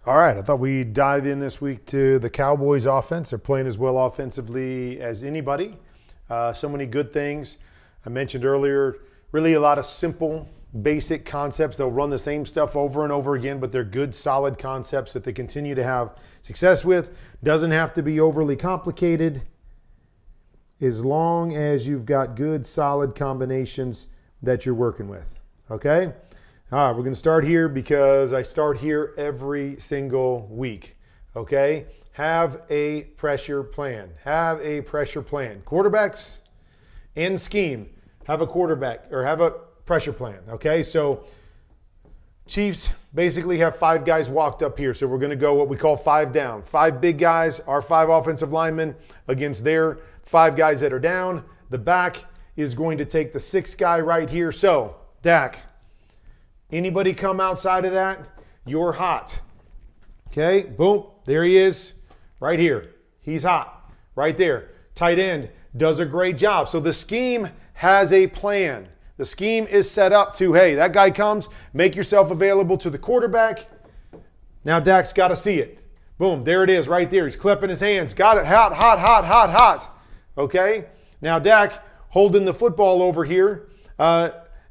All right, I thought we'd dive in this week to the Cowboys offense. They're playing as well offensively as anybody. So many good things. I mentioned earlier, really a lot of simple, basic concepts. They'll run the same stuff over and over again, but they're good, solid concepts that they continue to have success with. Doesn't have to be overly complicated as long as you've got good, solid combinations that you're working with, okay? All right, we're going to start here because I start here every single week, okay? Have a pressure plan. Have a pressure plan. Quarterbacks and scheme have a quarterback or have a pressure plan, okay? So Chiefs basically have 5 guys walked up here. So we're going to go what we call 5 down. 5 big guys, our 5 offensive linemen against their 5 guys that are down. The back is going to take the 6th guy right here. So, Dak, anybody come outside of that, you're hot. Okay, boom, there he is, right here. He's hot, right there. Tight end does a great job. So the scheme has a plan. The scheme is set up to, hey, that guy comes, make yourself available to the quarterback. Now Dak's got to see it. Boom, there it is right there. He's clipping his hands. Got it, hot, hot, hot, hot, hot. Okay, now Dak holding the football over here.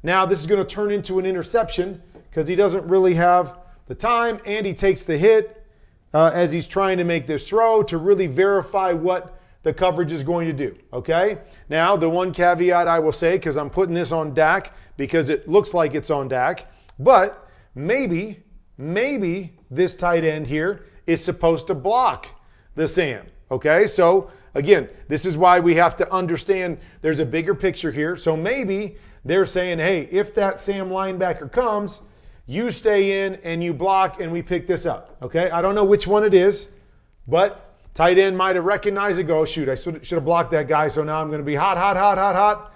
Now this is going to turn into an interception because he doesn't really have the time, and he takes the hit as he's trying to make this throw to really verify what the coverage is going to do, okay? Now, the one caveat I will say, because I'm putting this on Dak because it looks like it's on Dak, but maybe this tight end here is supposed to block the Sam, okay? So, again, this is why we have to understand there's a bigger picture here. So maybe they're saying, hey, if that Sam linebacker comes, you stay in and you block and we pick this up, okay? I don't know which one it is, but tight end might have recognized it, go, shoot, I should have blocked that guy, so now I'm going to be hot, hot, hot, hot, hot.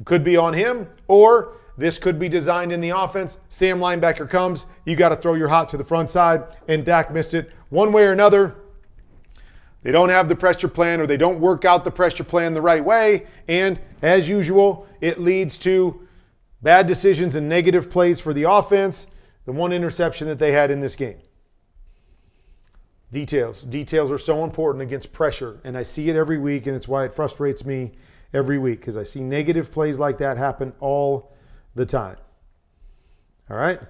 Could be on him, or this could be designed in the offense. Sam linebacker comes, you got to throw your hot to the front side, and Dak missed it. One way or another, they don't have the pressure plan or they don't work out the pressure plan the right way, and as usual, it leads to bad decisions and negative plays for the offense, the one interception that they had in this game. Details. Details are so important against pressure, and I see it every week, and it's why it frustrates me every week because I see negative plays like that happen all the time. All right?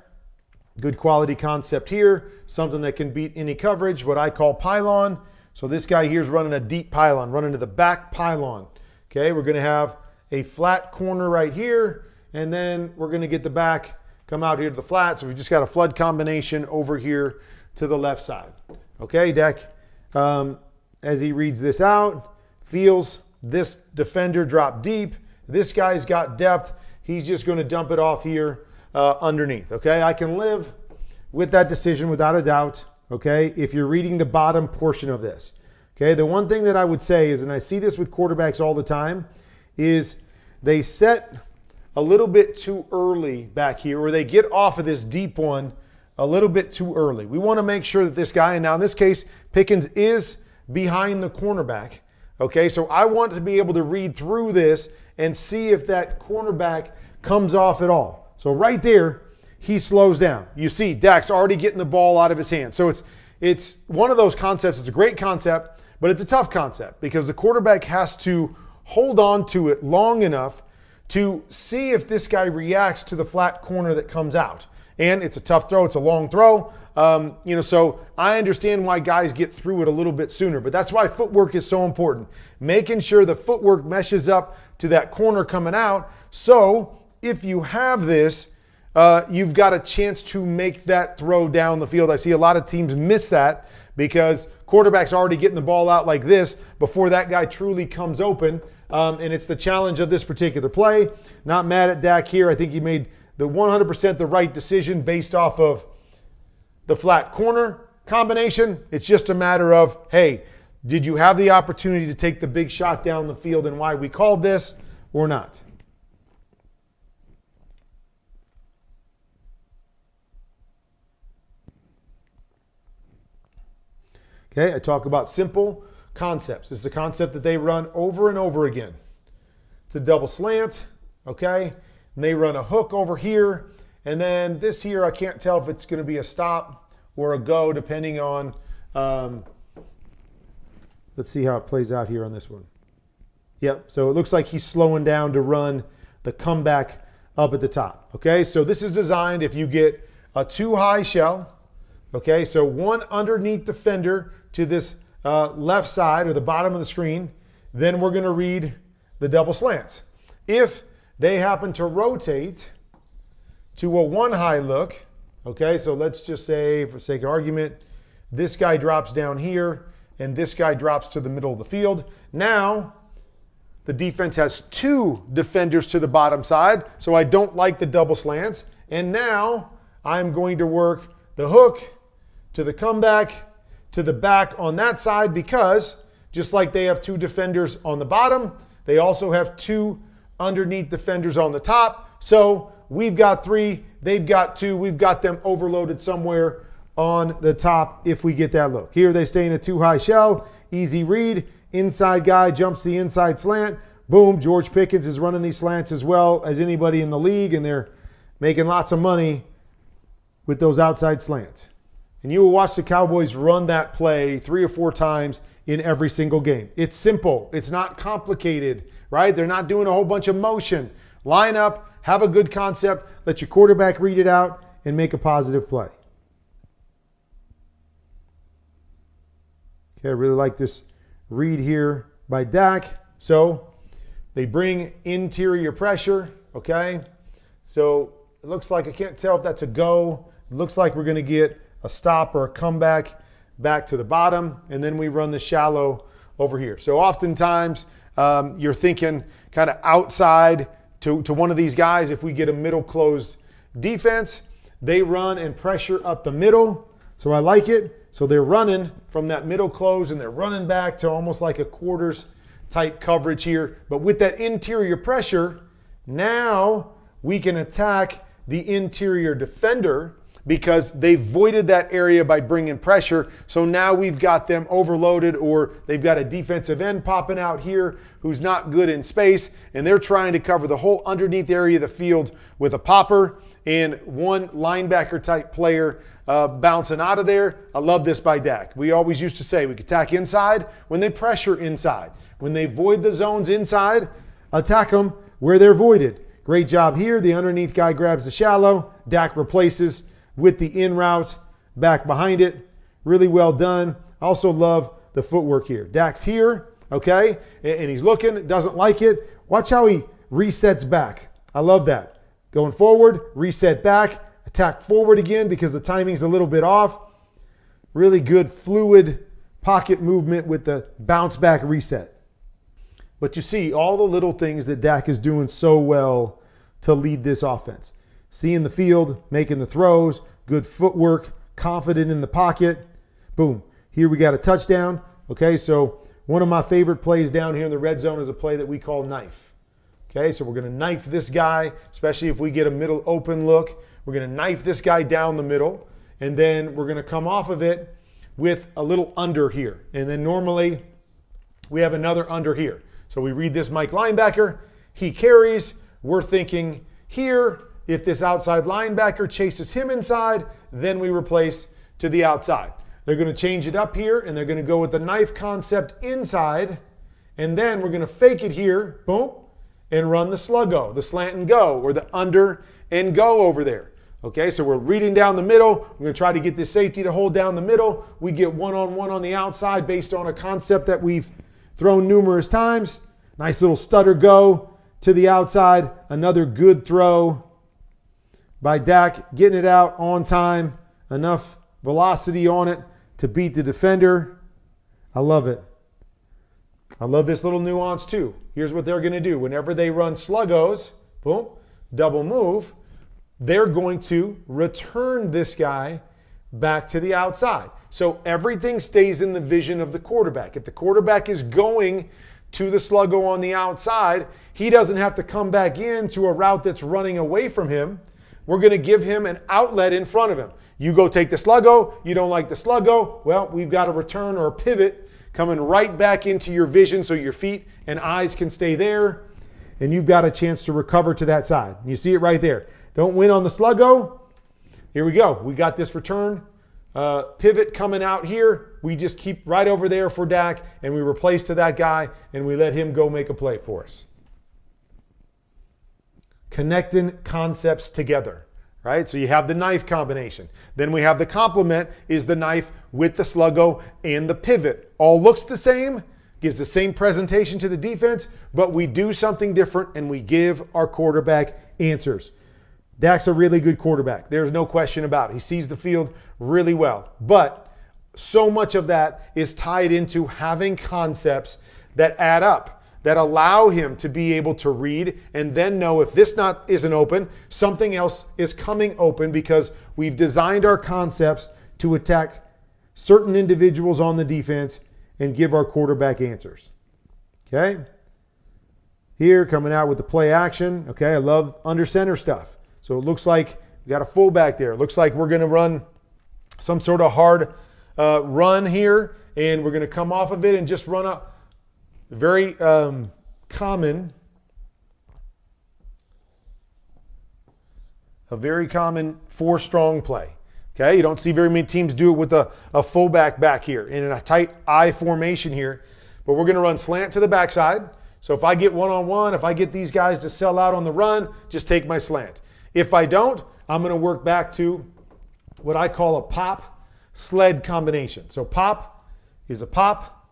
Good quality concept here, something that can beat any coverage, what I call pylon. So this guy here is running a deep pylon, running to the back pylon. Okay, we're going to have a flat corner right here, and then we're going to get the back, come out here to the flat. So we've just got a flood combination over here to the left side. Okay, Dak, as he reads this out, feels this defender drop deep. This guy's got depth. He's just going to dump it off here underneath. Okay, I can live with that decision without a doubt. Okay, if you're reading the bottom portion of this. Okay, the one thing that I would say is, and I see this with quarterbacks all the time, is they set a little bit too early back here, or they get off of this deep one a little bit too early. We want to make sure that this guy, and now in this case, Pickens is behind the cornerback. Okay, so I want to be able to read through this and see if that cornerback comes off at all. So right there, he slows down. You see, Dak's already getting the ball out of his hand. So it's one of those concepts. It's a great concept, but it's a tough concept because the quarterback has to hold on to it long enough to see if this guy reacts to the flat corner that comes out. And it's a tough throw. It's a long throw. So I understand why guys get through it a little bit sooner, but that's why footwork is so important. Making sure the footwork meshes up to that corner coming out. So if you have this, you've got a chance to make that throw down the field. I see a lot of teams miss that because quarterback's already getting the ball out like this before that guy truly comes open. And it's the challenge of this particular play. Not mad at Dak here. I think he made the 100% the right decision based off of the flat corner combination. It's just a matter of, hey, did you have the opportunity to take the big shot down the field and why we called this or not? Okay, I talk about simple concepts. This is a concept that they run over and over again. It's a double slant, okay? And they run a hook over here. And then this here, I can't tell if it's going to be a stop or a go, depending on, let's see how it plays out here on this one. Yep, so it looks like he's slowing down to run the comeback up at the top. Okay, so this is designed if you get a too high shell. Okay, so one underneath defender to this left side or the bottom of the screen, then we're going to read the double slants. If they happen to rotate to a one high look, okay, so let's just say, for sake of argument, this guy drops down here and this guy drops to the middle of the field. Now, the defense has two defenders to the bottom side, so I don't like the double slants. And now I'm going to work the hook to the comeback to the back on that side, because just like they have two defenders on the bottom, they also have two underneath defenders on the top. So we've got three, they've got two, we've got them overloaded somewhere on the top if we get that look. Here they stay in a too high shell, easy read, inside guy jumps the inside slant, boom, George Pickens is running these slants as well as anybody in the league, and they're making lots of money with those outside slants. And you will watch the Cowboys run that play 3 or 4 times in every single game. It's simple. It's not complicated, right? They're not doing a whole bunch of motion. Line up, have a good concept, let your quarterback read it out, and make a positive play. Okay, I really like this read here by Dak. So they bring interior pressure, okay? So it looks like, I can't tell if that's a go. It looks like we're going to get a stop or a comeback back to the bottom, and then we run the shallow over here. So oftentimes you're thinking kind of outside to one of these guys. If we get a middle closed defense, they run and pressure up the middle. So I like it. So they're running from that middle close and they're running back to almost like a quarters type coverage here. But with that interior pressure, now we can attack the interior defender because they voided that area by bringing pressure. So now we've got them overloaded, or they've got a defensive end popping out here who's not good in space, and they're trying to cover the whole underneath area of the field with a popper and one linebacker type player bouncing out of there. I love this by Dak. We always used to say we could attack inside when they pressure inside. When they void the zones inside, attack them where they're voided. Great job here. The underneath guy grabs the shallow. Dak replaces with the in route back behind it. Really well done. Also love the footwork here. Dak's here, okay, and he's looking, doesn't like it. Watch how he resets back. I love that. Going forward, reset back, attack forward again because the timing's a little bit off. Really good fluid pocket movement with the bounce back reset. But you see all the little things that Dak is doing so well to lead this offense. Seeing the field, making the throws, good footwork, confident in the pocket. Boom. Here we got a touchdown. Okay, so one of my favorite plays down here in the red zone is a play that we call knife. Okay, so we're going to knife this guy, especially if we get a middle open look. We're going to knife this guy down the middle, and then we're going to come off of it with a little under here. And then normally we have another under here. So we read this Mike linebacker. He carries. We're thinking here, if this outside linebacker chases him inside, then we replace to the outside. They're going to change it up here, and they're going to go with the knife concept inside, and then we're going to fake it here, boom, and run the sluggo, the slant and go, or the under and go over there. Okay, so we're reading down the middle. We're going to try to get this safety to hold down the middle. We get one-on-one on the outside based on a concept that we've thrown numerous times. Nice little stutter go to the outside. Another good throw by Dak, getting it out on time. Enough velocity on it to beat the defender. I love it. I love this little nuance too. Here's what they're going to do. Whenever they run sluggos, boom, double move, they're going to return this guy back to the outside. So everything stays in the vision of the quarterback. If the quarterback is going to the sluggo on the outside, he doesn't have to come back into a route that's running away from him. We're going to give him an outlet in front of him. You go take the sluggo. You don't like the sluggo. Well, we've got a return or a pivot coming right back into your vision so your feet and eyes can stay there, and you've got a chance to recover to that side. You see it right there. Don't win on the sluggo. Here we go. We got this return pivot coming out here, we just keep right over there for Dak, and we replace to that guy, and we let him go make a play for us. Connecting concepts together, right? So you have the knife combination. Then we have the complement is the knife with the sluggo and the pivot. All looks the same, gives the same presentation to the defense, but we do something different and we give our quarterback answers. Dak's a really good quarterback. There's no question about it. He sees the field really well. But so much of that is tied into having concepts that add up, that allow him to be able to read and then know if this isn't open, something else is coming open because we've designed our concepts to attack certain individuals on the defense and give our quarterback answers. Okay? Here, coming out with the play action. Okay, I love under center stuff. So it looks like we got a fullback there. It looks like we're going to run some sort of hard run here, and we're going to come off of it and just run up. Very common, a very common 4-strong play. Okay, you don't see very many teams do it with a fullback back here in a tight I formation here, but we're going to run slant to the backside. So if I get one-on-one, if I get these guys to sell out on the run, just take my slant. If I don't, I'm going to work back to what I call a pop sled combination. So pop is a pop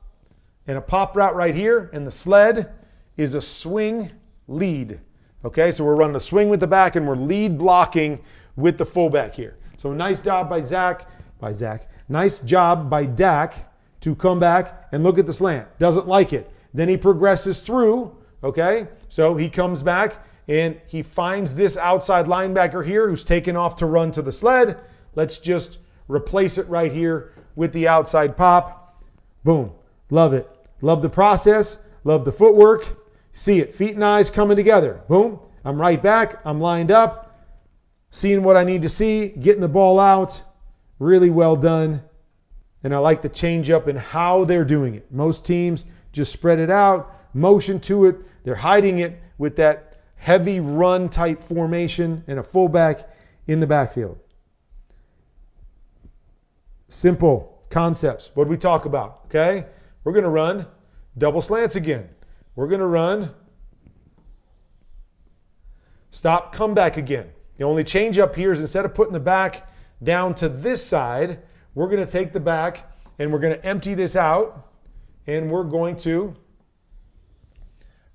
and a pop route right here, and the sled is a swing lead. Okay, so we're running a swing with the back and we're lead blocking with the fullback here. So nice job by Zach. Nice job by Dak to come back and look at the slant. Doesn't like it. Then he progresses through, okay? So he comes back and he finds this outside linebacker here who's taken off to run to the sled. Let's just replace it right here with the outside pop. Boom. Love it. Love the process. Love the footwork. See it. Feet and eyes coming together. Boom. I'm right back. I'm lined up. Seeing what I need to see. Getting the ball out. Really well done. And I like the change up in how they're doing it. Most teams just spread it out. Motion to it. They're hiding it with that heavy run type formation and a fullback in the backfield. Simple concepts. What do we talk about? Okay. We're going to run double slants again. We're going to run stop, come back again. The only change up here is instead of putting the back down to this side, we're going to take the back and we're going to empty this out and we're going to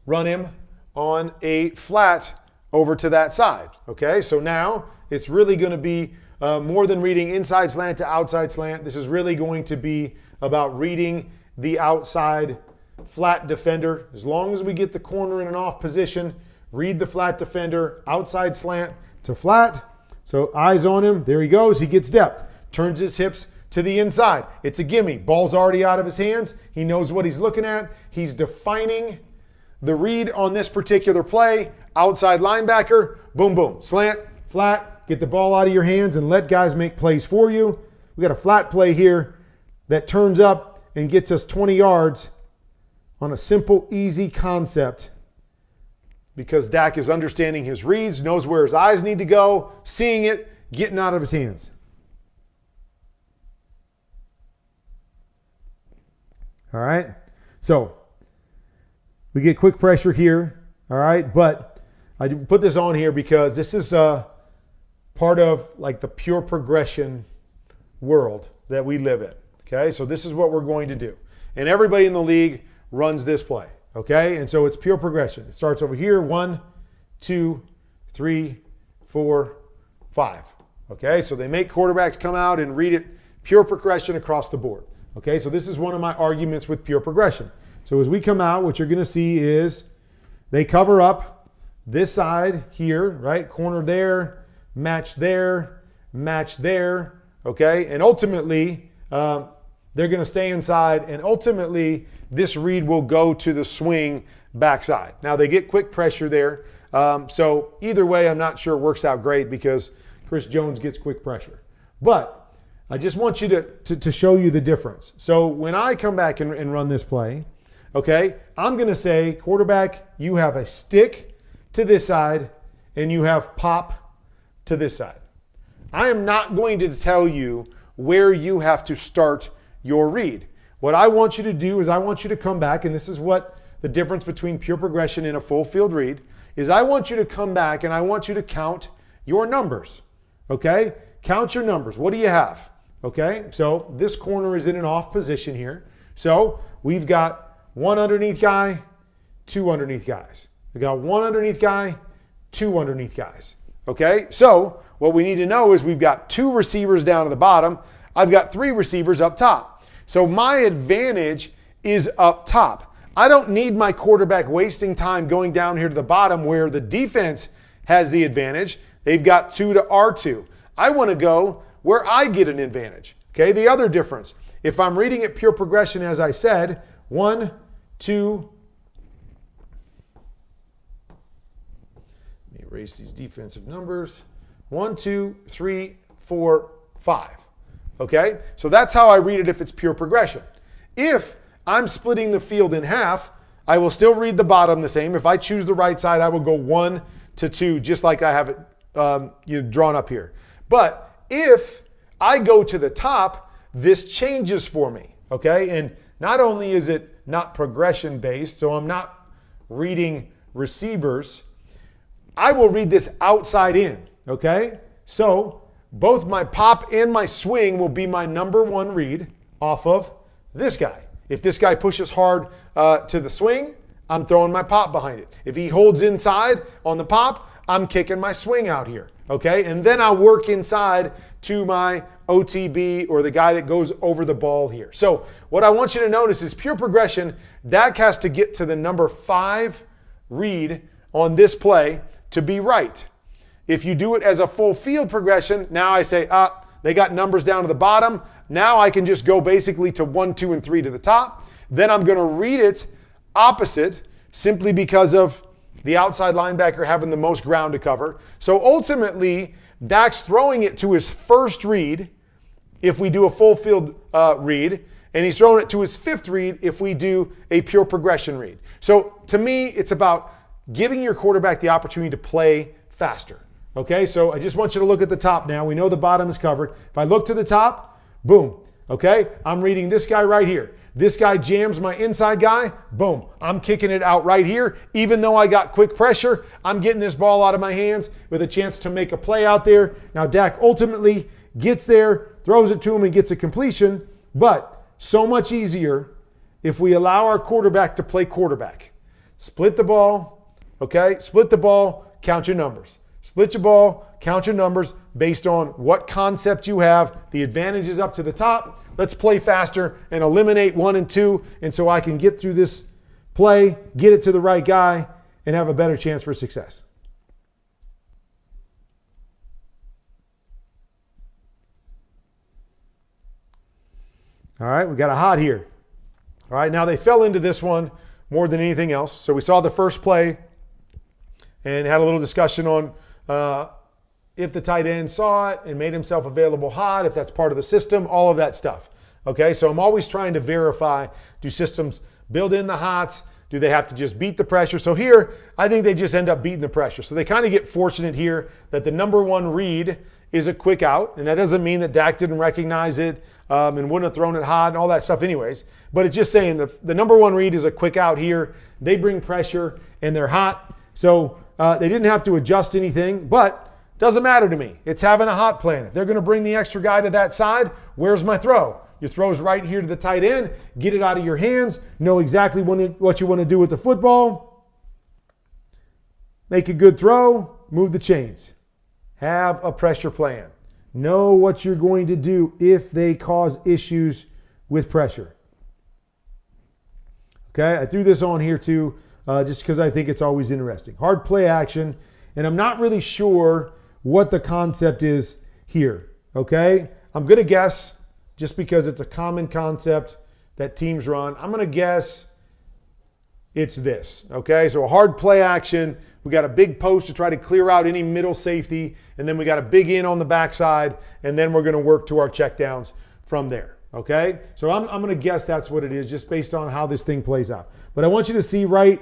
run him on a flat over to that side. Okay, so now it's really going to be more than reading inside slant to outside slant. This is really going to be about reading the outside flat defender. As long as we get the corner in an off position, read the flat defender, outside slant to flat. So eyes on him. There he goes. He gets depth. Turns his hips to the inside. It's a gimme. Ball's already out of his hands. He knows what he's looking at. He's defining the read on this particular play. Outside linebacker. Boom, boom. Slant, flat. Get the ball out of your hands and let guys make plays for you. We got a flat play here that turns up and gets us 20 yards on a simple, easy concept because Dak is understanding his reads, knows where his eyes need to go, seeing it, getting out of his hands. All right? So we get quick pressure here, all right? But I put this on here because this is part of like the pure progression world that we live in. Okay, so this is what we're going to do. And everybody in the league runs this play. Okay, and so it's pure progression. It starts over here, 1, 2, 3, 4, 5. Okay, so they make quarterbacks come out and read it, pure progression across the board. Okay, so this is one of my arguments with pure progression. So as we come out, what you're going to see is they cover up this side here, right? Corner there, match there, match there. Okay, and ultimately, they're going to stay inside, and ultimately this read will go to the swing backside. Now they get quick pressure there, so either way I'm not sure it works out great because Chris Jones gets quick pressure. But I just want you to show you the difference. So when I come back and run this play, okay, I'm going to say, quarterback, you have a stick to this side and you have pop to this side. I am not going to tell you where you have to start your read. What I want you to do is I want you to come back, and this is what the difference between pure progression and a full field read is. I want you to come back and I want you to count your numbers, okay? Count your numbers. What do you have? Okay, so this corner is in an off position here. So we've got one underneath guy, two underneath guys. We got one underneath guy, two underneath guys. Okay, so what we need to know is we've got two receivers down at the bottom. I've got three receivers up top. So my advantage is up top. I don't need my quarterback wasting time going down here to the bottom where the defense has the advantage. They've got 2 to R2. I want to go where I get an advantage. Okay, the other difference. If I'm reading it pure progression, as I said, 1, 2. Let me erase these defensive numbers. 1, 2, 3, 4, 5. Okay, so that's how I read it if it's pure progression. If I'm splitting the field in half, I will still read the bottom the same. If I choose the right side, I will go 1 to 2, just like I have it drawn up here. But if I go to the top, this changes for me, okay? And not only is it not progression based, so I'm not reading receivers, I will read this outside in, okay? So both my pop and my swing will be my number one read off of this guy. If this guy pushes hard to the swing, I'm throwing my pop behind it. If he holds inside on the pop, I'm kicking my swing out here, okay? And then I'll work inside to my OTB or the guy that goes over the ball here. So what I want you to notice is pure progression, Dak has to get to the number 5 read on this play to be right. If you do it as a full field progression, now I say, they got numbers down to the bottom. Now I can just go basically to 1, 2, and 3 to the top. Then I'm going to read it opposite simply because of the outside linebacker having the most ground to cover. So ultimately, Dak's throwing it to his first read if we do a full field read, and he's throwing it to his 5th read if we do a pure progression read. So to me, it's about giving your quarterback the opportunity to play faster. Okay, so I just want you to look at the top now. We know the bottom is covered. If I look to the top, boom. Okay, I'm reading this guy right here. This guy jams my inside guy, boom. I'm kicking it out right here. Even though I got quick pressure, I'm getting this ball out of my hands with a chance to make a play out there. Now Dak ultimately gets there, throws it to him and gets a completion, but so much easier if we allow our quarterback to play quarterback. Split the ball, okay? Split the ball, count your numbers. Split your ball, count your numbers based on what concept you have. The advantage is up to the top. Let's play faster and eliminate 1 and 2, and so I can get through this play, get it to the right guy, and have a better chance for success. All right, we got a hot here. All right, now they fell into this one more than anything else. So we saw the first play and had a little discussion on if the tight end saw it and made himself available hot, if that's part of the system, all of that stuff. Okay, so I'm always trying to verify, do systems build in the hots? Do they have to just beat the pressure? So here, I think they just end up beating the pressure. So they kind of get fortunate here that the number one read is a quick out, and that doesn't mean that Dak didn't recognize it and wouldn't have thrown it hot and all that stuff anyways. But it's just saying the number one read is a quick out here. They bring pressure and they're hot. So they didn't have to adjust anything, but doesn't matter to me. It's having a hot plan. If they're going to bring the extra guy to that side, where's my throw? Your throw's right here to the tight end. Get it out of your hands. Know exactly what you want to do with the football. Make a good throw. Move the chains. Have a pressure plan. Know what you're going to do if they cause issues with pressure. Okay, I threw this on here too, just because I think it's always interesting. Hard play action, and I'm not really sure what the concept is here. Okay, I'm going to guess, just because it's a common concept that teams run, I'm going to guess it's this. Okay, so a hard play action. We got a big post to try to clear out any middle safety, and then we got a big in on the backside, and then we're going to work to our checkdowns from there. Okay, so I'm going to guess that's what it is, just based on how this thing plays out. But I want you to see right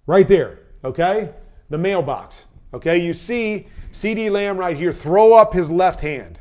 there, okay, the mailbox. Okay, you see CeeDee Lamb right here throw up his left hand.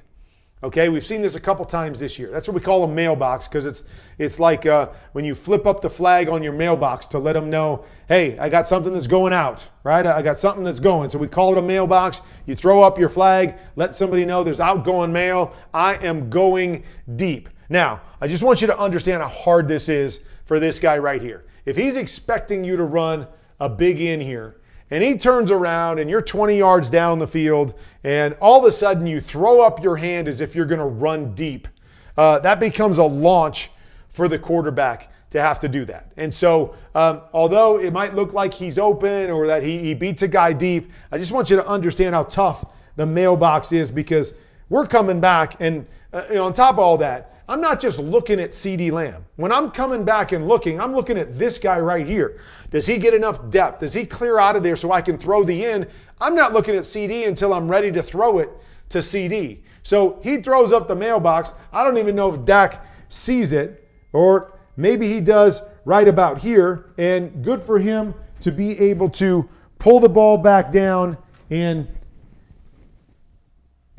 Okay, we've seen this a couple times this year. That's what we call a mailbox, because it's like when you flip up the flag on your mailbox to let them know, hey, I got something that's going out, right? I got something that's going. So we call it a mailbox. You throw up your flag, let somebody know there's outgoing mail. I am going deep. Now, I just want you to understand how hard this is for this guy right here. If he's expecting you to run a big in here, and he turns around and you're 20 yards down the field and all of a sudden you throw up your hand as if you're going to run deep, that becomes a launch for the quarterback to have to do that. And so although it might look like he's open or that he beats a guy deep, I just want you to understand how tough the mailbox is, because we're coming back and on top of all that, I'm not just looking at CeeDee Lamb. When I'm coming back and looking, I'm looking at this guy right here. Does he get enough depth? Does he clear out of there so I can throw the in? I'm not looking at CD until I'm ready to throw it to CD. So he throws up the mailbox. I don't even know if Dak sees it, or maybe he does right about here. And good for him to be able to pull the ball back down and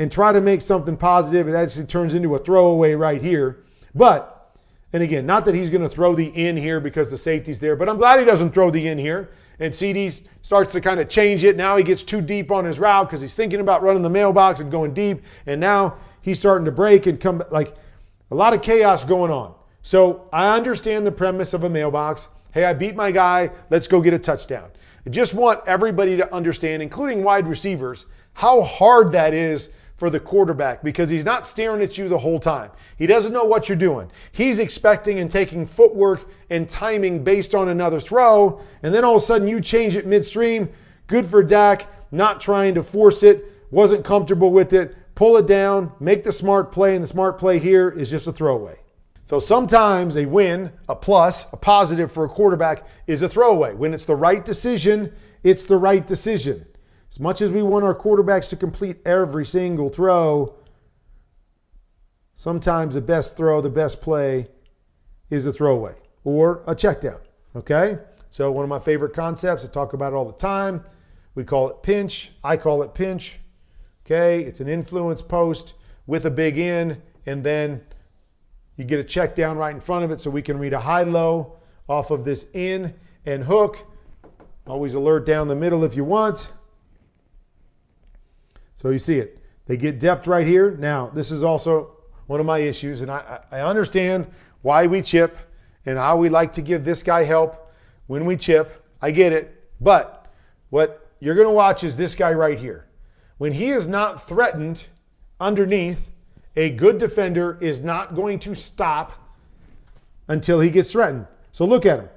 try to make something positive. It actually turns into a throwaway right here. But, and again, not that he's going to throw the in here because the safety's there, but I'm glad he doesn't throw the in here. And CD starts to kind of change it. Now he gets too deep on his route because he's thinking about running the mailbox and going deep. And now he's starting to break and come, like a lot of chaos going on. So I understand the premise of a mailbox. Hey, I beat my guy. Let's go get a touchdown. I just want everybody to understand, including wide receivers, how hard that is for the quarterback, because he's not staring at you the whole time. He doesn't know what you're doing. He's expecting and taking footwork and timing based on another throw, and then all of a sudden you change it midstream. Good for Dak, not trying to force it, wasn't comfortable with it. Pull it down, make the smart play, and the smart play here is just a throwaway. So sometimes a win, a plus, a positive for a quarterback is a throwaway. When it's the right decision, it's the right decision. As much as we want our quarterbacks to complete every single throw, sometimes the best throw, the best play is a throwaway or a check down, okay? So one of my favorite concepts, I talk about it all the time. We call it pinch. I call it pinch, okay? It's an influence post with a big in, and then you get a check down right in front of it so we can read a high-low off of this in and hook. Always alert down the middle if you want. So you see it. They get depth right here. Now, this is also one of my issues, and I understand why we chip and how we like to give this guy help when we chip. I get it. But what you're going to watch is this guy right here. When he is not threatened underneath, a good defender is not going to stop until he gets threatened. So look at him.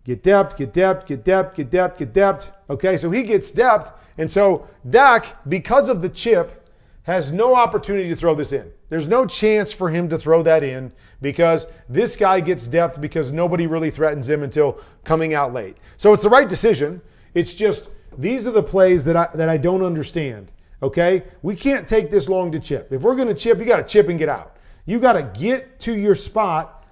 Get depth, get depth, get depth, get depth, get depth. Okay, so he gets depth. And so Dak, because of the chip, has no opportunity to throw this in. There's no chance for him to throw that in because this guy gets depth because nobody really threatens him until coming out late. So it's the right decision. It's just these are the plays that I don't understand. Okay? We can't take this long to chip. If we're going to chip, you got to chip and get out. You got to get to your spot.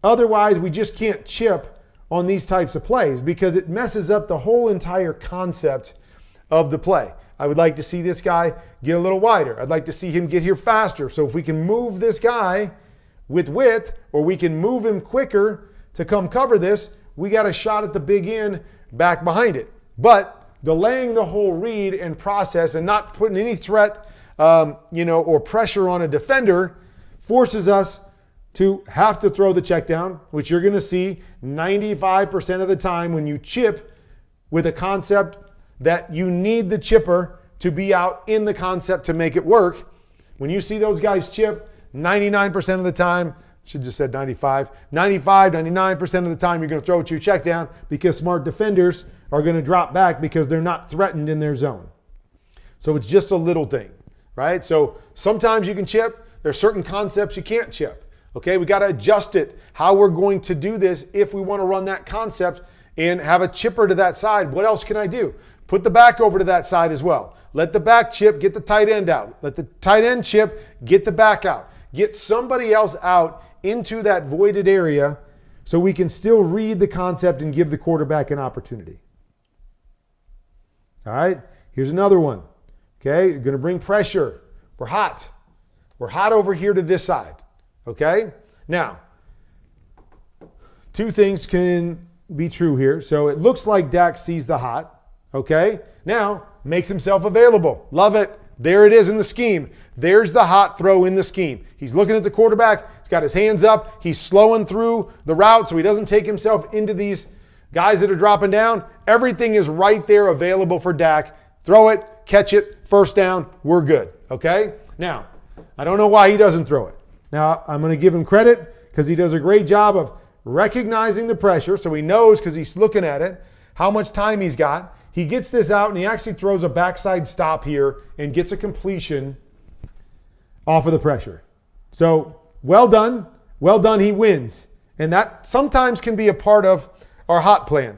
Otherwise, we just can't chip on these types of plays because it messes up the whole entire concept of the play. I would like to see this guy get a little wider. I'd like to see him get here faster. So if we can move this guy with width, or we can move him quicker to come cover this, we got a shot at the big in back behind it. But delaying the whole read and process and not putting any threat, or pressure on a defender forces us to have to throw the check down, which you're going to see 95% of the time when you chip with a concept that you need the chipper to be out in the concept to make it work. When you see those guys chip, 99% of the time, should just said 95, 99% of the time you're going to throw it to your check down because smart defenders are going to drop back because they're not threatened in their zone. So it's just a little thing, right? So sometimes you can chip. There's certain concepts you can't chip. Okay, we got to adjust it, how we're going to do this if we want to run that concept and have a chipper to that side. What else can I do? Put the back over to that side as well. Let the back chip, get the tight end out. Let the tight end chip, get the back out. Get somebody else out into that voided area so we can still read the concept and give the quarterback an opportunity. All right, here's another one. Okay, you're going to bring pressure. We're hot. We're hot over here to this side, okay? Now, two things can be true here. So it looks like Dak sees the hot, okay? Now, makes himself available. Love it. There it is in the scheme. There's the hot throw in the scheme. He's looking at the quarterback. He's got his hands up. He's slowing through the route so he doesn't take himself into these guys that are dropping down. Everything is right there available for Dak. Throw it, catch it, first down, we're good, okay? Now, I don't know why he doesn't throw it. Now, I'm going to give him credit because he does a great job of recognizing the pressure, so he knows because he's looking at it, how much time he's got. He gets this out and he actually throws a backside stop here and gets a completion off of the pressure. So, well done. Well done, he wins. And that sometimes can be a part of our hot plan.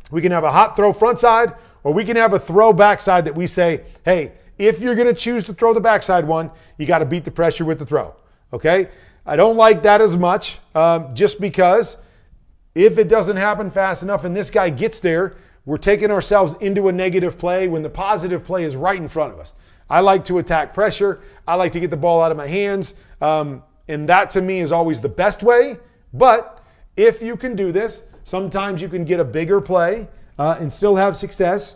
We can have a hot throw front side, or we can have a throw backside that we say, hey, if you're going to choose to throw the backside one, you got to beat the pressure with the throw. Okay? I don't like that as much just because if it doesn't happen fast enough and this guy gets there, we're taking ourselves into a negative play when the positive play is right in front of us. I like to attack pressure. I like to get the ball out of my hands. And that to me is always the best way. But if you can do this, sometimes you can get a bigger play and still have success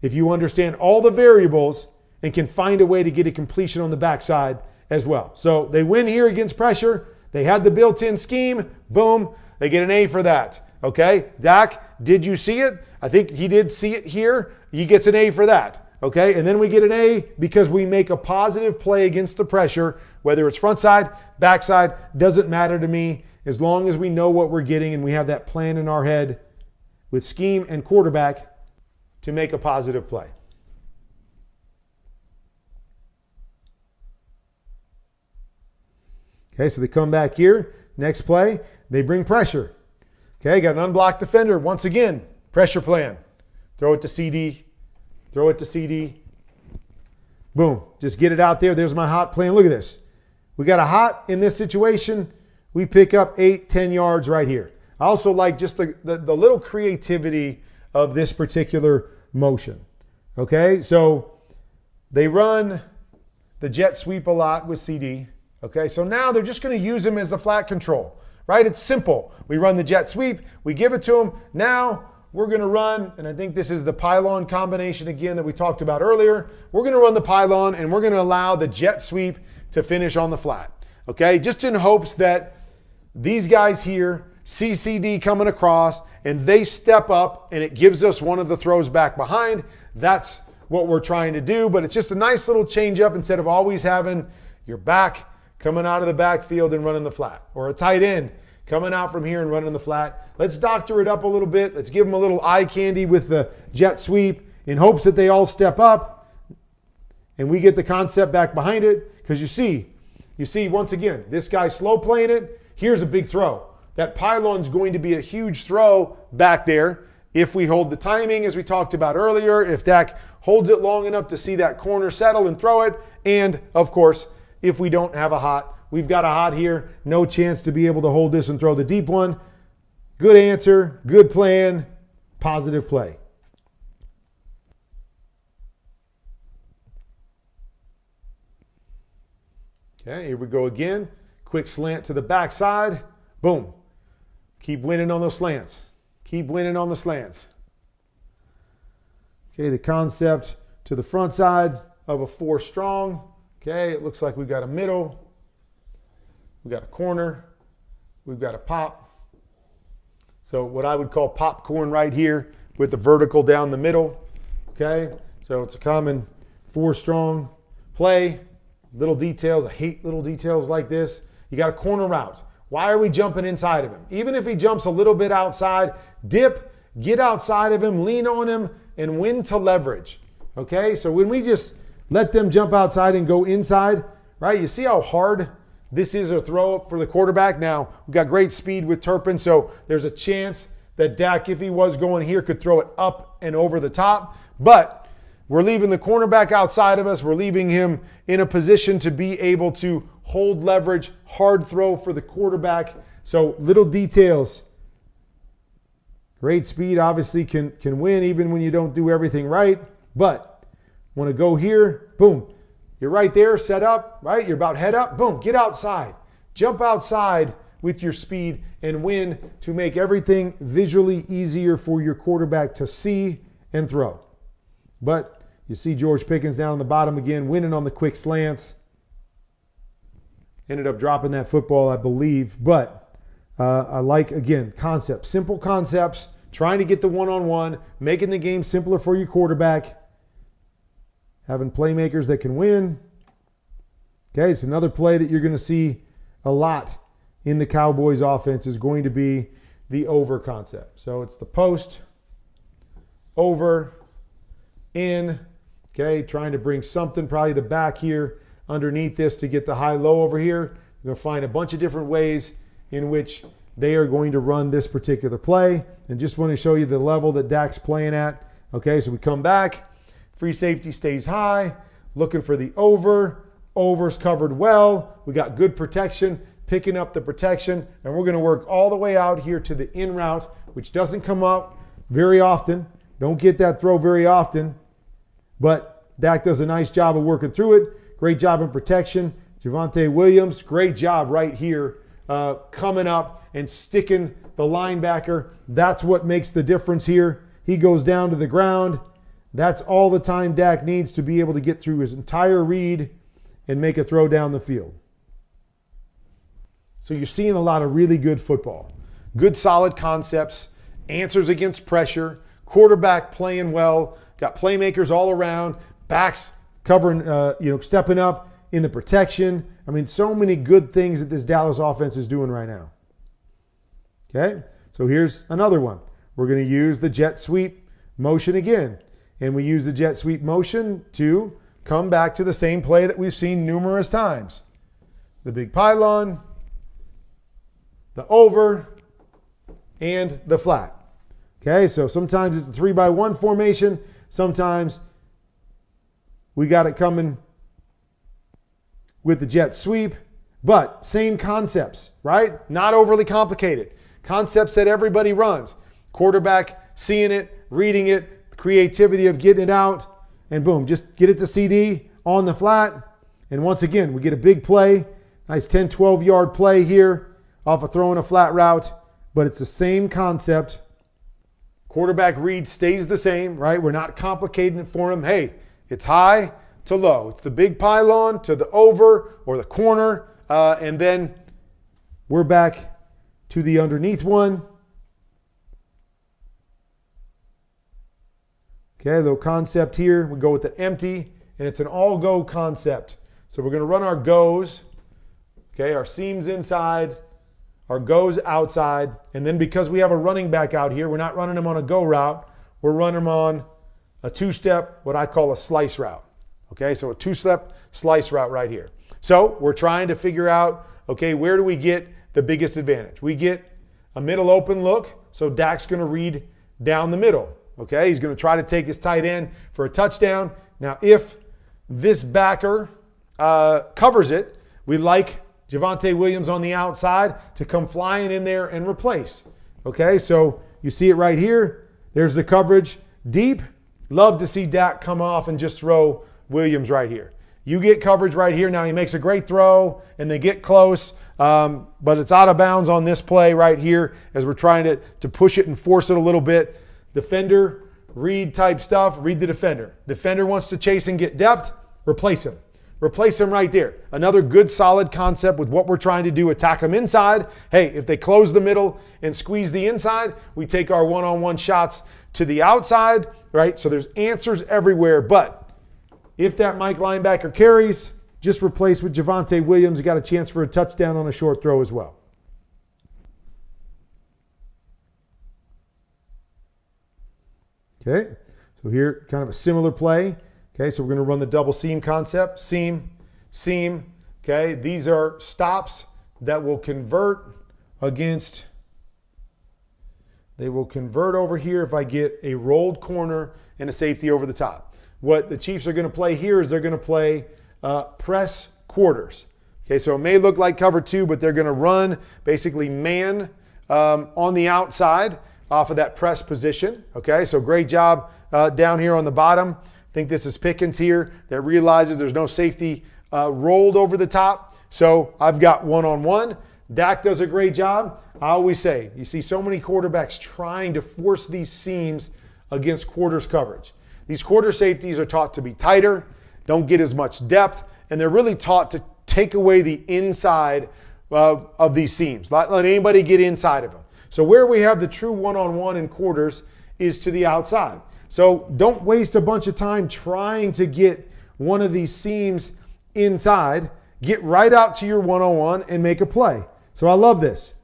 if you understand all the variables and can find a way to get a completion on the backside as well. So they win here against pressure. They had the built-in scheme. Boom. They get an A for that. Okay? Dak, did you see it? I think he did see it here. He gets an A for that. Okay? And then we get an A because we make a positive play against the pressure, whether it's front side, backside, doesn't matter to me as long as we know what we're getting and we have that plan in our head with scheme and quarterback to make a positive play. Okay, so they come back here. Next play, they bring pressure. Okay, got an unblocked defender. Once again, pressure plan. Throw it to CD. Throw it to CD. Boom. Just get it out there. There's my hot plan. Look at this. We got a hot in this situation. We pick up 8-10 yards right here. I also like just the little creativity of this particular motion. Okay, so they run the jet sweep a lot with CD. Okay, so now they're just going to use him as the flat control, right? It's simple. We run the jet sweep, we give it to him. Now we're going to run, and I think this is the pylon combination again that we talked about earlier. We're going to run the pylon, and we're going to allow the jet sweep to finish on the flat. Okay, just in hopes that these guys here see CD coming across, and they step up, and it gives us one of the throws back behind. That's what we're trying to do, but it's just a nice little change up instead of always having your back coming out of the backfield and running the flat, or a tight end coming out from here and running the flat. Let's doctor it up a little bit. Let's give them a little eye candy with the jet sweep in hopes that they all step up and we get the concept back behind it. Because you see once again, this guy's slow playing it. Here's a big throw. That pylon's going to be a huge throw back there if we hold the timing as we talked about earlier, if Dak holds it long enough to see that corner settle and throw it, and of course, if we don't have a hot. We've got a hot here. No chance to be able to hold this and throw the deep one. Good answer. Good plan. Positive play. Okay, here we go again. Quick slant to the backside. Boom. Keep winning on those slants. Keep winning on the slants. Okay, the concept to the front side of a 4 strong. Okay, it looks like we've got a middle, we've got a corner, we've got a pop. So what I would call popcorn right here with the vertical down the middle. Okay, so it's a common 4 strong play. Little details, I hate little details like this. You got a corner route. Why are we jumping inside of him? Even if he jumps a little bit outside, dip, get outside of him, lean on him, and win to leverage. Okay, so when we just let them jump outside and go inside, right? You see how hard this is a throw for the quarterback? Now, we've got great speed with Turpin, so there's a chance that Dak, if he was going here, could throw it up and over the top. But we're leaving the cornerback outside of us. We're leaving him in a position to be able to hold leverage, hard throw for the quarterback. So little details. Great speed obviously can win even when you don't do everything right. But want to go here, boom. You're right there, set up, right? You're about head up, boom, get outside. Jump outside with your speed and win to make everything visually easier for your quarterback to see and throw. But you see George Pickens down on the bottom again, winning on the quick slants. Ended up dropping that football, I believe. But I like, again, concepts, simple concepts, trying to get the one-on-one, making the game simpler for your quarterback, having playmakers that can win. Okay, it's another play that you're going to see a lot in the Cowboys offense is going to be the over concept. So it's the post, over, in, okay, trying to bring something, probably the back here underneath this to get the high-low over here. You're going to find a bunch of different ways in which they are going to run this particular play. And just want to show you the level that Dak's playing at. Okay, so we come back. Free safety stays high. Looking for the over. Over's covered well. We got good protection, picking up the protection. And we're going to work all the way out here to the in route, which doesn't come up very often. Don't get that throw very often. But Dak does a nice job of working through it. Great job in protection. Javonte Williams, great job right here coming up and sticking the linebacker. That's what makes the difference here. He goes down to the ground. That's all the time Dak needs to be able to get through his entire read and make a throw down the field. So you're seeing a lot of really good football. Good solid concepts, answers against pressure, quarterback playing well, got playmakers all around, backs covering, stepping up in the protection. I mean, so many good things that this Dallas offense is doing right now. Okay, so here's another one. We're going to use the jet sweep motion again. And we use the jet sweep motion to come back to the same play that we've seen numerous times. The big pylon, the over, and the flat. Okay, so sometimes it's a 3-by-1 formation. Sometimes we got it coming with the jet sweep. But same concepts, right? Not overly complicated. Concepts that everybody runs. Quarterback seeing it, reading it, creativity of getting it out, and boom, just get it to CD on the flat. And once again, we get a big play. Nice 10, 12-yard play here off of throwing a flat route. But it's the same concept. Quarterback read stays the same, right? We're not complicating it for him. Hey, it's high to low. It's the big pylon to the over or the corner. And then we're back to the underneath one. Okay, a little concept here. We go with the empty, and it's an all-go concept. So we're going to run our goes. Okay, our seams inside, our goes outside. And then because we have a running back out here, we're not running them on a go route. We're running them on a two-step, what I call a slice route. Okay, so a two-step slice route right here. So we're trying to figure out, okay, where do we get the biggest advantage? We get a middle open look, so Dak's going to read down the middle. Okay, he's going to try to take his tight end for a touchdown. Now, if this backer covers it, we like Javonte Williams on the outside to come flying in there and replace. Okay, so you see it right here. There's the coverage deep. Love to see Dak come off and just throw Williams right here. You get coverage right here. Now he makes a great throw and they get close, but it's out of bounds on this play right here as we're trying to push it and force it a little bit. Defender, read type stuff, read the defender. Defender wants to chase and get depth, replace him. Replace him right there. Another good solid concept with what we're trying to do, attack them inside. Hey, if they close the middle and squeeze the inside, we take our one-on-one shots to the outside, right? So there's answers everywhere, but if that Mike linebacker carries, just replace with Javonte Williams. You got a chance for a touchdown on a short throw as well. Okay, so here, kind of a similar play. Okay, so we're going to run the double seam concept. Seam, seam. Okay, these are stops that will convert against, they will convert over here if I get a rolled corner and a safety over the top. What the Chiefs are going to play here is they're going to play press quarters. Okay, so it may look like cover two, but they're going to run basically man on the outside off of that press position. Okay, so great job down here on the bottom. think this is Pickens here that realizes there's no safety rolled over the top. So I've got one-on-one. Dak does a great job. I always say, you see so many quarterbacks trying to force these seams against quarters coverage. These quarter safeties are taught to be tighter, don't get as much depth, and they're really taught to take away the inside of these seams. Not let anybody get inside of them. So where we have the true one-on-one in quarters is to the outside. So don't waste a bunch of time trying to get one of these seams inside. Get right out to your one-on-one and make a play. So I love this.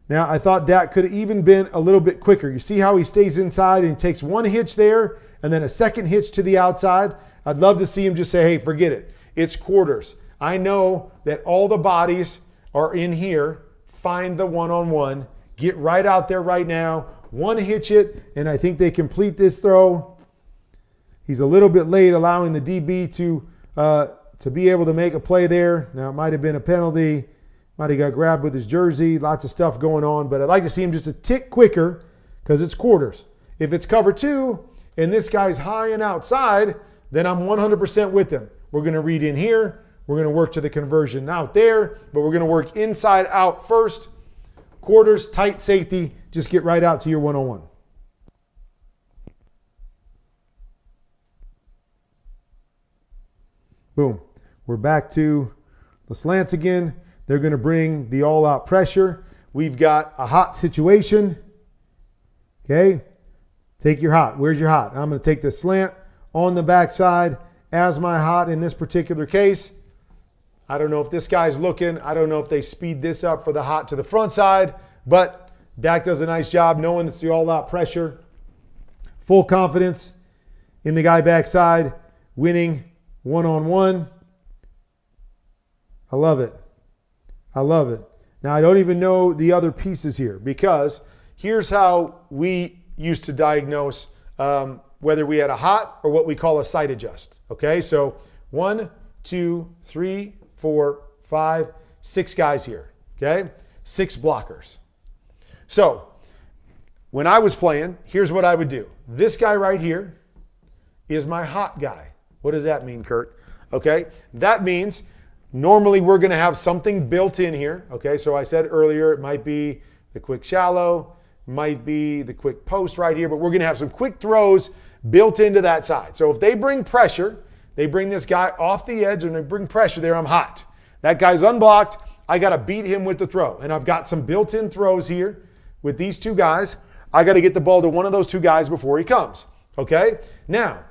Now, I thought Dak could have even been a little bit quicker. You see how he stays inside and takes one hitch there and then a second hitch to the outside? I'd love to see him just say, hey, forget it. It's quarters. I know that all the bodies are in here. Find the one-on-one. Get right out there right now. One hitch it, and I think they complete this throw. He's a little bit late, allowing the DB to be able to make a play there. Now, it might have been a penalty. Might have got grabbed with his jersey. Lots of stuff going on, but I'd like to see him just a tick quicker because it's quarters. If it's cover two and this guy's high and outside, then I'm 100% with him. We're going to read in here. We're going to work to the conversion out there, but we're going to work inside out first. Quarters, tight safety, just get right out to your one-on-one. Boom. We're back to the slants again. They're going to bring the all-out pressure. We've got a hot situation. Okay. Take your hot. Where's your hot? I'm going to take the slant on the backside as my hot in this particular case. I don't know if this guy's looking. I don't know if they speed this up for the hot to the front side, but Dak does a nice job knowing it's the all-out pressure. Full confidence in the guy backside, winning one-on-one. I love it. I love it. Now, I don't even know the other pieces here because here's how we used to diagnose whether we had a hot or what we call a side adjust. Okay, so 1, 2, 3, 4, 5, 6 guys here. Okay, 6 blockers. So when I was playing, here's what I would do. This guy right here is my hot guy. What does that mean, Kurt? Okay, that means normally we're going to have something built in here. Okay, so I said earlier it might be the quick shallow, might be the quick post right here, but we're going to have some quick throws built into that side. So if they bring pressure, they bring this guy off the edge and they bring pressure there, I'm hot. That guy's unblocked. I got to beat him with the throw. And I've got some built-in throws here with these two guys. I got to get the ball to one of those two guys before he comes. Okay, now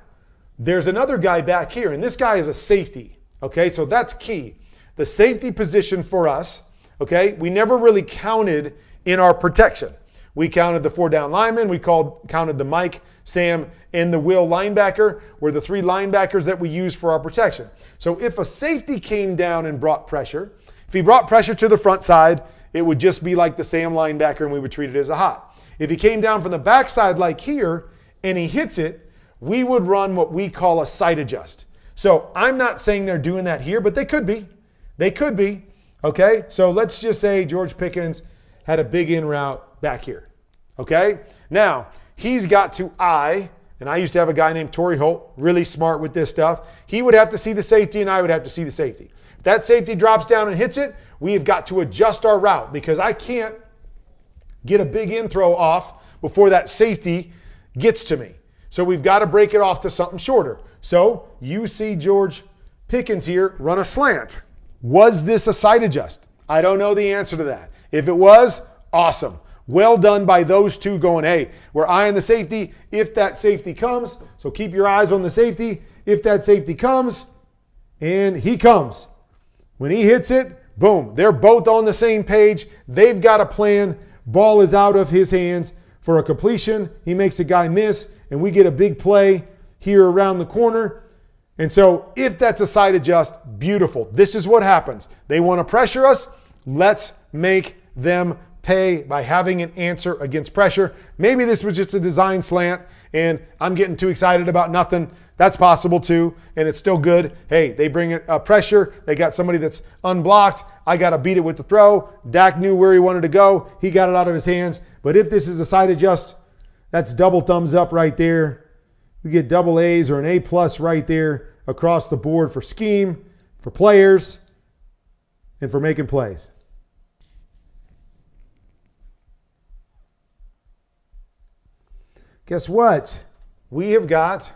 there's another guy back here, and this guy is a safety. Okay, so that's key. The safety position for us, okay, we never really counted in our protection. We counted the 4 down linemen. We counted the Mike, Sam, and the Will linebacker were the 3 linebackers that we use for our protection. So if a safety came down and brought pressure, if he brought pressure to the front side, it would just be like the Sam linebacker and we would treat it as a hot. If he came down from the backside like here and he hits it, we would run what we call a side adjust. So I'm not saying they're doing that here, but they could be. They could be. Okay, so let's just say George Pickens had a big in route back here. Okay, now he's got to and I used to have a guy named Torrey Holt, really smart with this stuff. He would have to see the safety and I would have to see the safety. If that safety drops down and hits it, we have got to adjust our route because I can't get a big in throw off before that safety gets to me. So we've got to break it off to something shorter. So you see George Pickens here run a slant. Was this a side adjust? I don't know the answer to that. If it was, awesome. Well done by those two going, hey, we're eyeing the safety if that safety comes. So keep your eyes on the safety if that safety comes. And he comes. When he hits it, boom, they're both on the same page. They've got a plan. Ball is out of his hands for a completion. He makes a guy miss, and we get a big play here around the corner. And so if that's a side adjust, beautiful. This is what happens. They want to pressure us. Let's make them pay by having an answer against pressure. Maybe this was just a design slant and I'm getting too excited about nothing. That's possible too, and it's still good. Hey, they bring it pressure. They got somebody that's unblocked. I got to beat it with the throw. Dak knew where he wanted to go. He got it out of his hands. But if this is a side adjust, that's double thumbs up right there. We get double A's or an A plus right there across the board for scheme, for players, and for making plays. Guess what? We have got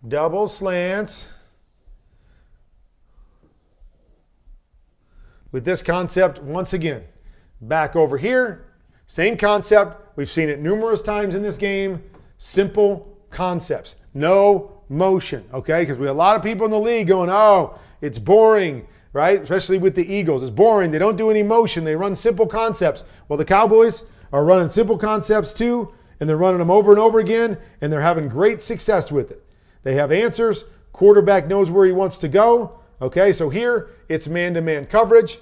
double slants with this concept once again. Back over here, same concept. We've seen it numerous times in this game. Simple concepts. No motion, okay? Because we have a lot of people in the league going, oh, it's boring, right? Especially with the Eagles. It's boring. They don't do any motion. They run simple concepts. Well, the Cowboys are running simple concepts too, and they're running them over and over again, and they're having great success with it. They have answers. Quarterback knows where he wants to go. Okay, so here it's man-to-man coverage.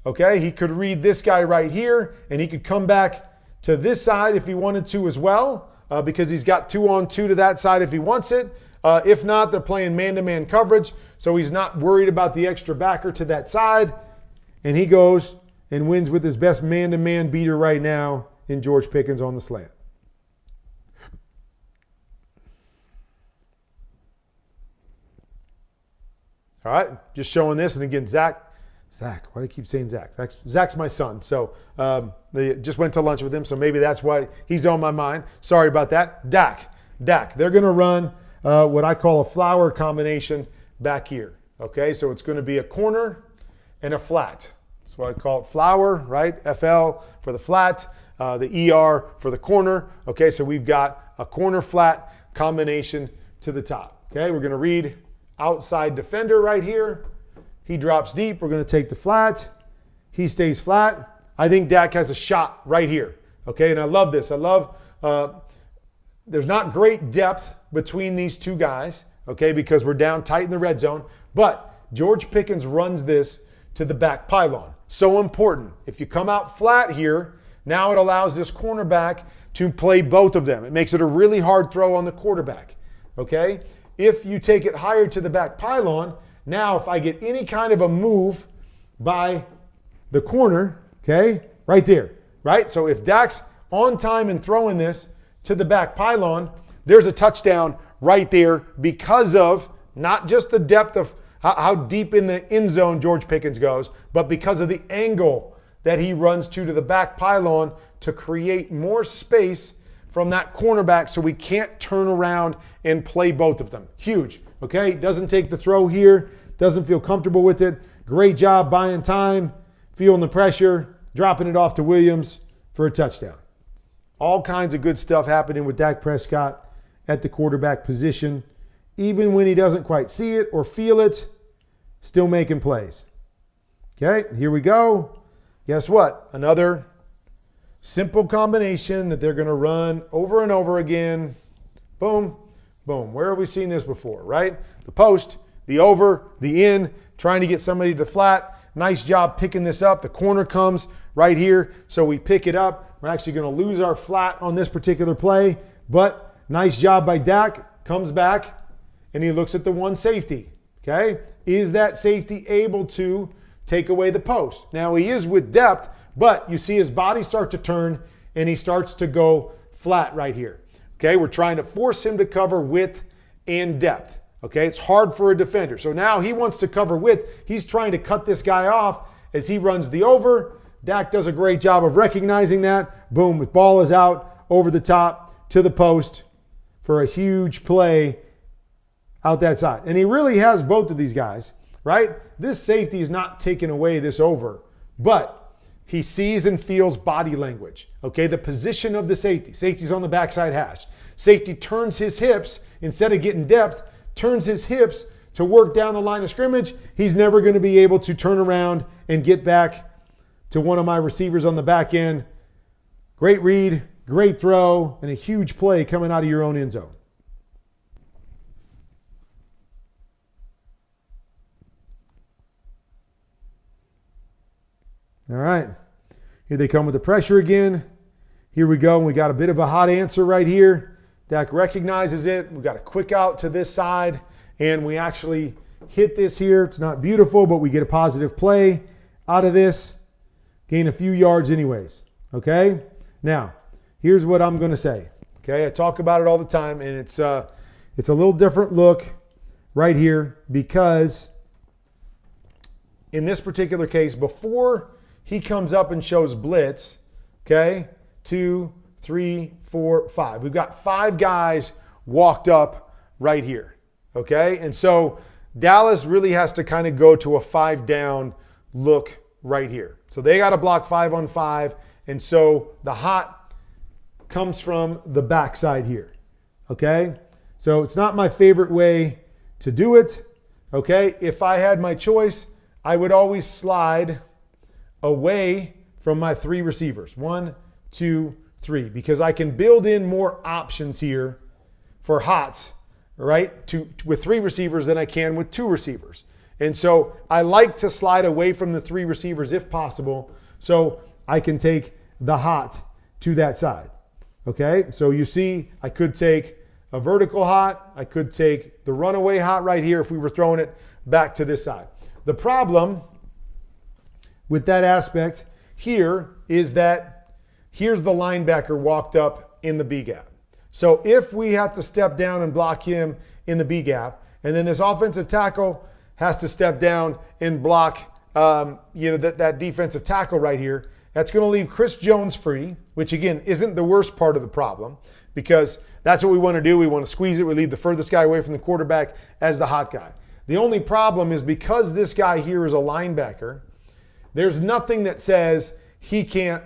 Okay, he could read this guy right here, and he could come back to this side if he wanted to as well, because he's got 2-on-2 to that side if he wants it. If not, they're playing man-to-man coverage, so he's not worried about the extra backer to that side. And he goes and wins with his best man-to-man beater right now in George Pickens on the slant. All right, just showing this. And again, Zach, why do I keep saying Zach? Zach's my son. So they just went to lunch with him, so maybe that's why he's on my mind. Sorry about that. Dak. They're going to run what I call a flower combination back here. Okay, so it's going to be a corner and a flat. That's why I call it flower, right? FL for the flat, the ER for the corner. Okay, so we've got a corner flat combination to the top. Okay, we're going to read outside defender right here. He drops deep. We're going to take the flat. He stays flat. I think Dak has a shot right here. Okay, and I love this. I love there's not great depth between these two guys, okay, because we're down tight in the red zone. But George Pickens runs this to the back pylon. So important. If you come out flat here, now it allows this cornerback to play both of them. It makes it a really hard throw on the quarterback, okay? If you take it higher to the back pylon, now if I get any kind of a move by the corner, okay, right there, right? So if Dak's on time and throwing this to the back pylon, there's a touchdown right there because of not just the depth of how deep in the end zone George Pickens goes, but because of the angle that he runs to the back pylon to create more space from that cornerback so we can't turn around and play both of them. Huge, okay? Doesn't take the throw here, doesn't feel comfortable with it. Great job buying time, feeling the pressure, dropping it off to Williams for a touchdown. All kinds of good stuff happening with Dak Prescott at the quarterback position. Even when he doesn't quite see it or feel it, still making plays. Okay, here we go. Guess what? Another simple combination that they're going to run over and over again. Boom, boom. Where have we seen this before, right? The post, the over, the in, trying to get somebody to flat. Nice job picking this up. The corner comes right here, so we pick it up. We're actually going to lose our flat on this particular play, but nice job by Dak. Comes back, and he looks at the one safety, okay? Is that safety able to take away the post? Now, he is with depth, but you see his body start to turn, and he starts to go flat right here. Okay, we're trying to force him to cover width and depth. Okay, it's hard for a defender. So now he wants to cover width. He's trying to cut this guy off as he runs the over. Dak does a great job of recognizing that. Boom, the ball is out over the top to the post for a huge play out that side. And he really has both of these guys, right? This safety is not taking away this over, but he sees and feels body language. Okay, the position of the safety. Safety's on the backside hash. Safety turns his hips, instead of getting depth, turns his hips to work down the line of scrimmage. He's never going to be able to turn around and get back to one of my receivers on the back end. Great read, great throw, and a huge play coming out of your own end zone. All right, here they come with the pressure again. Here we go, and we got a bit of a hot answer right here. Dak recognizes it. We've got a quick out to this side, and we actually hit this here. It's not beautiful, but we get a positive play out of this. Gain a few yards anyways, okay? Now, here's what I'm going to say, okay? I talk about it all the time, and It's a little different look right here because in this particular case, before he comes up and shows blitz, okay, 2, 3, 4, 5. We've got 5 guys walked up right here, okay? And so Dallas really has to kind of go to a 5 down look right here. So they got to block 5 on 5, and so the hot comes from the backside here, okay? So it's not my favorite way to do it, okay? If I had my choice, I would always slide away from my 3 receivers. 1, 2, 3, because I can build in more options here for hots, right, with 3 receivers than I can with 2 receivers. And so I like to slide away from the 3 receivers if possible so I can take the hot to that side, okay? So you see, I could take a vertical hot. I could take the runaway hot right here if we were throwing it back to this side. The problem with that aspect here is that here's the linebacker walked up in the B gap. So if we have to step down and block him in the B gap, and then this offensive tackle has to step down and block that defensive tackle right here, that's going to leave Chris Jones free, which again isn't the worst part of the problem because that's what we want to do. We want to squeeze it. We leave the furthest guy away from the quarterback as the hot guy. The only problem is because this guy here is a linebacker, there's nothing that says he can't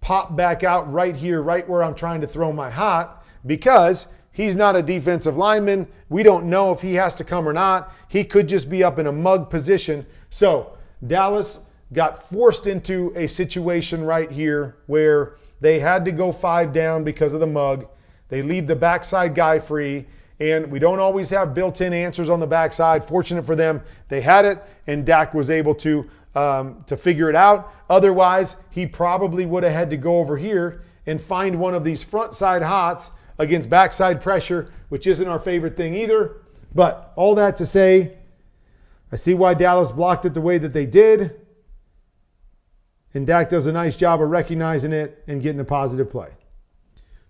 pop back out right here, right where I'm trying to throw my hot, because he's not a defensive lineman. We don't know if he has to come or not. He could just be up in a mug position. So Dallas got forced into a situation right here where they had to go 5 down because of the mug. They leave the backside guy free, and we don't always have built-in answers on the backside. Fortunate for them, they had it, and Dak was able to figure it out. Otherwise, he probably would have had to go over here and find one of these front side hots against backside pressure, which isn't our favorite thing either. But all that to say, I see why Dallas blocked it the way that they did, and Dak does a nice job of recognizing it and getting a positive play.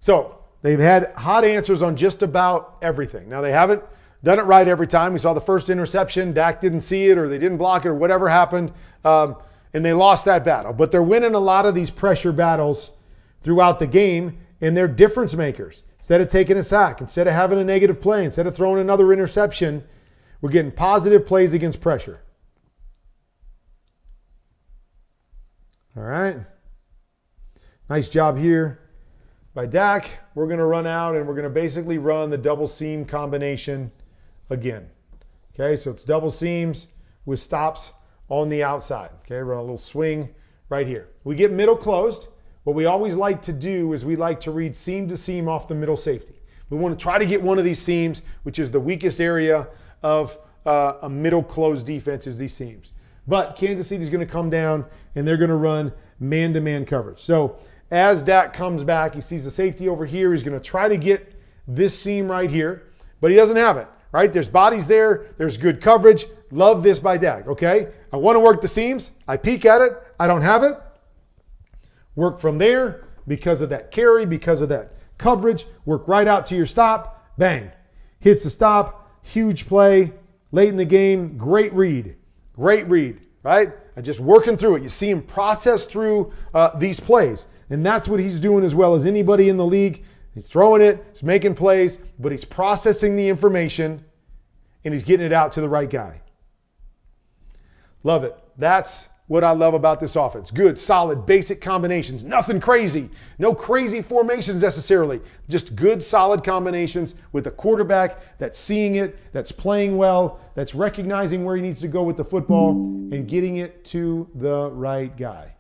So they've had hot answers on just about everything. Now, they haven't done it right every time. We saw the first interception. Dak didn't see it, or they didn't block it, or whatever happened, and they lost that battle. But they're winning a lot of these pressure battles throughout the game, and they're difference makers. Instead of taking a sack, instead of having a negative play, instead of throwing another interception, we're getting positive plays against pressure. All right. Nice job here by Dak. We're going to run out and we're going to basically run the double seam combination again. Okay, so it's double seams with stops on the outside. Okay, run a little swing right here. We get middle closed. What we always like to do is we like to read seam to seam off the middle safety. We want to try to get one of these seams, which is the weakest area of a middle closed defense, is these seams. But Kansas City is going to come down and they're going to run man-to-man coverage. So as Dak comes back, he sees the safety over here. He's going to try to get this seam right here, but he doesn't have it, right? There's bodies there. There's good coverage. Love this by Dak, okay? I want to work the seams. I peek at it. I don't have it. Work from there because of that carry, because of that coverage. Work right out to your stop. Bang. Hits the stop. Huge play. Late in the game. Great read. Great read, right? And just working through it. You see him process through these plays. And that's what he's doing as well as anybody in the league. He's throwing it, he's making plays, but he's processing the information and he's getting it out to the right guy. Love it. That's what I love about this offense. Good, solid, basic combinations. Nothing crazy. No crazy formations necessarily. Just good, solid combinations with a quarterback that's seeing it, that's playing well, that's recognizing where he needs to go with the football and getting it to the right guy.